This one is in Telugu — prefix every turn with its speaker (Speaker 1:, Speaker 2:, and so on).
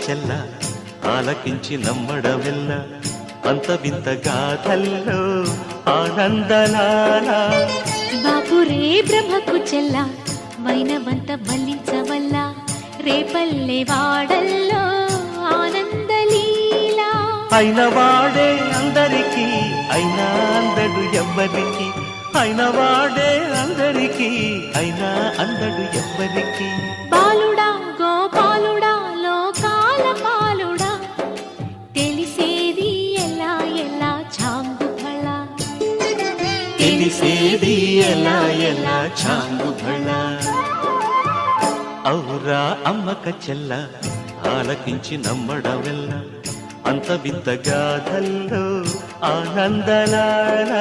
Speaker 1: చెల్ల ఆలకించి నమ్మడమెల్ల అంత వింత గాథల్లో ఆనందలాల
Speaker 2: బాపురే బ్రహ్మకు చెల్ల మైనవంత మల్లించవల్ల రేపల్లె వాడల్లో ఆనందలీలా
Speaker 1: అయిన వాడే అందరికీ అయినా అందడు ఎవ్వరికి అయిన వాడే అందరికీ అయినా అందడు ఎవ్వరికి
Speaker 2: బాలుడా గోపాలుడా లోకాల పాలుడా తెలిసేది ఎలా ఎలా చాంగుఫళ
Speaker 1: తెలిసేది ఎలా ఎలా చాంగుఫళ ఔరా అమ్మక చెల్ల ఆలకించి నమ్మడమెల్ల అంత వింత గాథల్లో ఆనందలాల